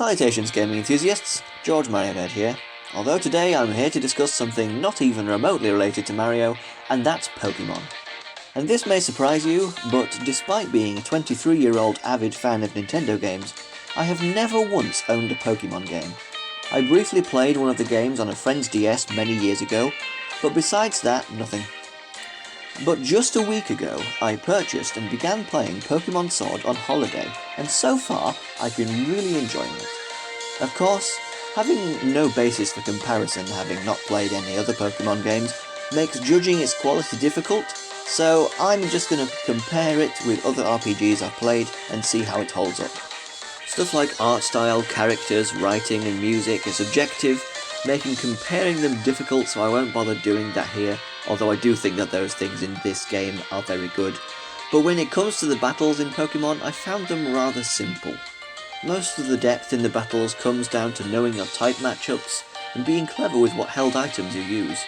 Salutations gaming enthusiasts, George Marionhead here, although today I'm here to discuss something not even remotely related to Mario, and that's Pokémon. And this may surprise you, but despite being a 23-year-old avid fan of Nintendo games, I have never once owned a Pokémon game. I briefly played one of the games on a friend's DS many years ago, but besides that, nothing. But just a week ago, I purchased and began playing Pokémon Sword on holiday, and so far, I've been really enjoying it. Of course, having no basis for comparison, having not played any other Pokémon games, makes judging its quality difficult, so I'm just going to compare it with other RPGs I've played and see how it holds up. Stuff like art style, characters, writing and music is subjective, making comparing them difficult, so I won't bother doing that here, although I do think that those things in this game are very good. But when it comes to the battles in Pokémon, I found them rather simple. Most of the depth in the battles comes down to knowing your type matchups and being clever with what held items you use.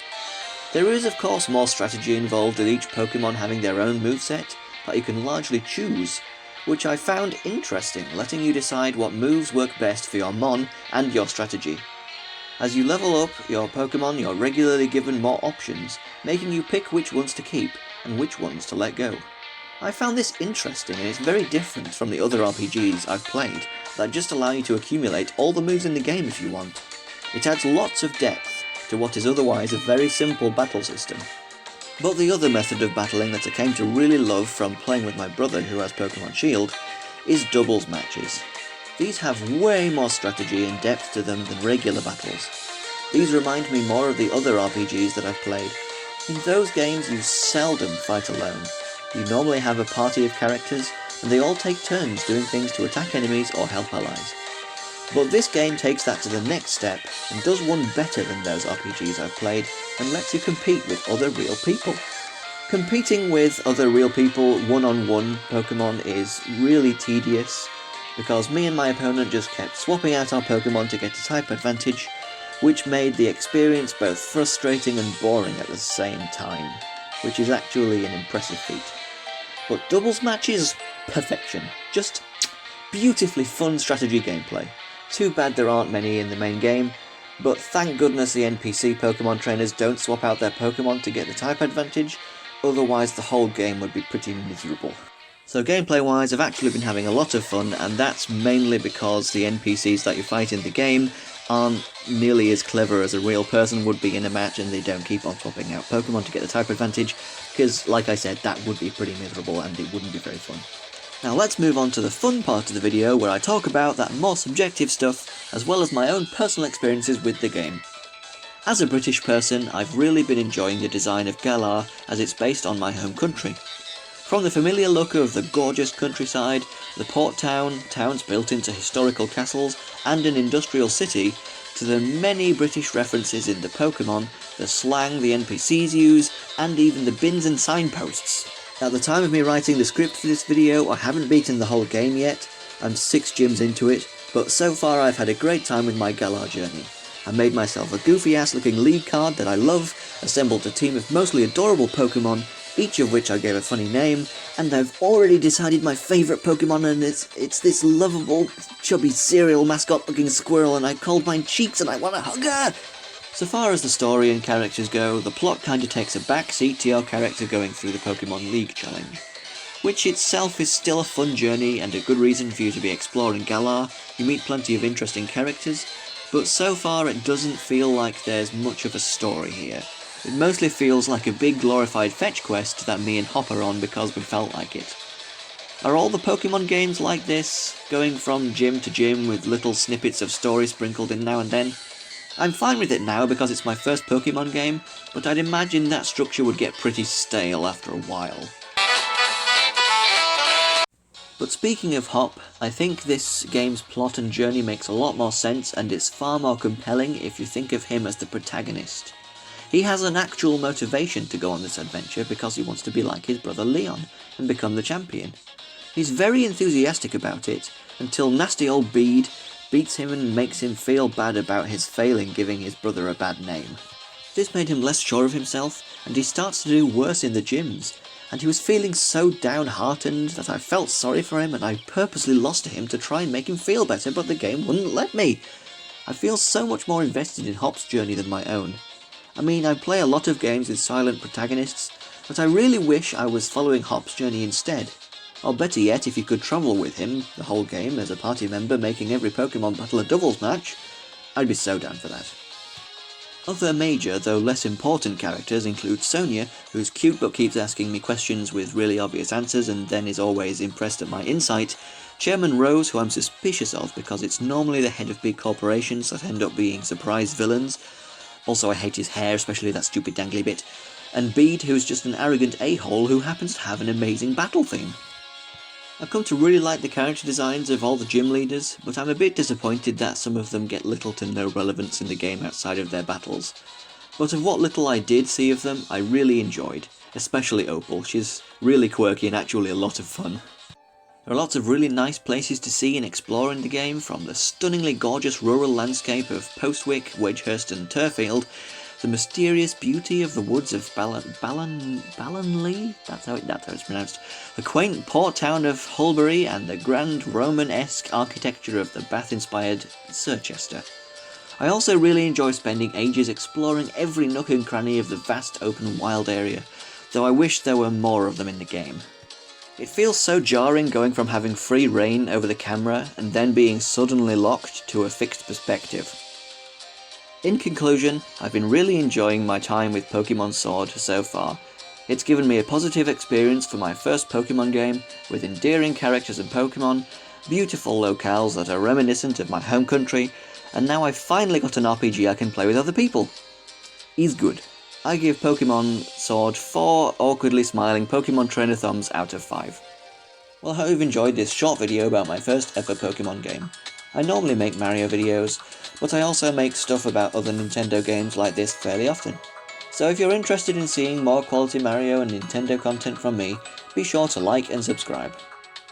There is of course more strategy involved with each Pokémon having their own moveset that you can largely choose, which I found interesting, letting you decide what moves work best for your Mon and your strategy. As you level up your Pokémon, you're regularly given more options, making you pick which ones to keep and which ones to let go. I found this interesting, and it's very different from the other RPGs I've played that just allow you to accumulate all the moves in the game if you want. It adds lots of depth to what is otherwise a very simple battle system. But the other method of battling that I came to really love from playing with my brother who has Pokémon Shield is doubles matches. These have way more strategy and depth to them than regular battles. These remind me more of the other RPGs that I've played. In those games you seldom fight alone. You normally have a party of characters, and they all take turns doing things to attack enemies or help allies. But this game takes that to the next step, and does one better than those RPGs I've played, and lets you compete with other real people. Competing with other real people one-on-one Pokémon is really tedious, because me and my opponent just kept swapping out our Pokémon to get a type advantage, which made the experience both frustrating and boring at the same time, which is actually an impressive feat. But doubles matches, perfection. Just beautifully fun strategy gameplay. Too bad there aren't many in the main game, but thank goodness the NPC Pokémon trainers don't swap out their Pokémon to get the type advantage, otherwise the whole game would be pretty miserable. So gameplay wise, I've actually been having a lot of fun, and that's mainly because the NPCs that you fight in the game aren't nearly as clever as a real person would be in a match, and they don't keep on swapping out Pokémon to get the type advantage, because like I said, that would be pretty miserable and it wouldn't be very fun. Now let's move on to the fun part of the video where I talk about that more subjective stuff, as well as my own personal experiences with the game. As a British person, I've really been enjoying the design of Galar as it's based on my home country. From the familiar look of the gorgeous countryside, the port town, towns built into historical castles, and an industrial city, to the many British references in the Pokémon, the slang the NPCs use, and even the bins and signposts. At the time of me writing the script for this video, I haven't beaten the whole game yet. I'm 6 gyms into it, but so far I've had a great time with my Galar journey. I made myself a goofy-ass looking league card that I love, assembled a team of mostly adorable Pokémon, each of which I gave a funny name, and I've already decided my favourite Pokémon, and it's this lovable, chubby cereal mascot looking squirrel, and I called mine Cheeks and I want to hug her! So far as the story and characters go, the plot kinda takes a backseat to your character going through the Pokémon League challenge, which itself is still a fun journey and a good reason for you to be exploring Galar. You meet plenty of interesting characters, but so far it doesn't feel like there's much of a story here. It mostly feels like a big glorified fetch quest that me and Hop are on because we felt like it. Are all the Pokémon games like this, going from gym to gym with little snippets of story sprinkled in now and then? I'm fine with it now because it's my first Pokémon game, but I'd imagine that structure would get pretty stale after a while. But speaking of Hop, I think this game's plot and journey makes a lot more sense, and it's far more compelling if you think of him as the protagonist. He has an actual motivation to go on this adventure because he wants to be like his brother Leon and become the champion. He's very enthusiastic about it, until nasty old Bede beats him and makes him feel bad about his failing giving his brother a bad name. This made him less sure of himself, and he starts to do worse in the gyms, and he was feeling so downhearted that I felt sorry for him and I purposely lost to him to try and make him feel better, but the game wouldn't let me. I feel so much more invested in Hop's journey than my own. I mean, I play a lot of games with silent protagonists, but I really wish I was following Hop's journey instead. Or better yet, if you could travel with him the whole game as a party member, making every Pokemon battle a doubles match, I'd be so down for that. Other major, though less important characters include Sonia, who's cute but keeps asking me questions with really obvious answers and then is always impressed at my insight, Chairman Rose, who I'm suspicious of because it's normally the head of big corporations that end up being surprise villains. Also, I hate his hair, especially that stupid dangly bit. And Bede, who's just an arrogant a-hole who happens to have an amazing battle theme. I've come to really like the character designs of all the gym leaders, but I'm a bit disappointed that some of them get little to no relevance in the game outside of their battles. But of what little I did see of them, I really enjoyed, especially Opal. She's really quirky and actually a lot of fun. There are lots of really nice places to see and explore in the game, from the stunningly gorgeous rural landscape of Postwick, Wedgehurst and Turfield, the mysterious beauty of the woods of Ballinlee? That's how it's pronounced. The quaint port town of Hulbury and the grand Roman-esque architecture of the Bath-inspired Circhester. I also really enjoy spending ages exploring every nook and cranny of the vast open wild area, though I wish there were more of them in the game. It feels so jarring going from having free reign over the camera and then being suddenly locked to a fixed perspective. In conclusion, I've been really enjoying my time with Pokémon Sword so far. It's given me a positive experience for my first Pokémon game, with endearing characters and Pokémon, beautiful locales that are reminiscent of my home country, and now I've finally got an RPG I can play with other people. Is good. I give Pokémon Sword 4 awkwardly smiling Pokémon trainer thumbs out of 5. Well, I hope you've enjoyed this short video about my first ever Pokémon game. I normally make Mario videos, but I also make stuff about other Nintendo games like this fairly often. So if you're interested in seeing more quality Mario and Nintendo content from me, be sure to like and subscribe.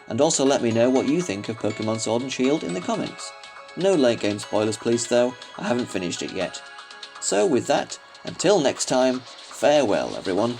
And also let me know what you think of Pokémon Sword and Shield in the comments. No late game spoilers please though, I haven't finished it yet. So with that, until next time, farewell everyone.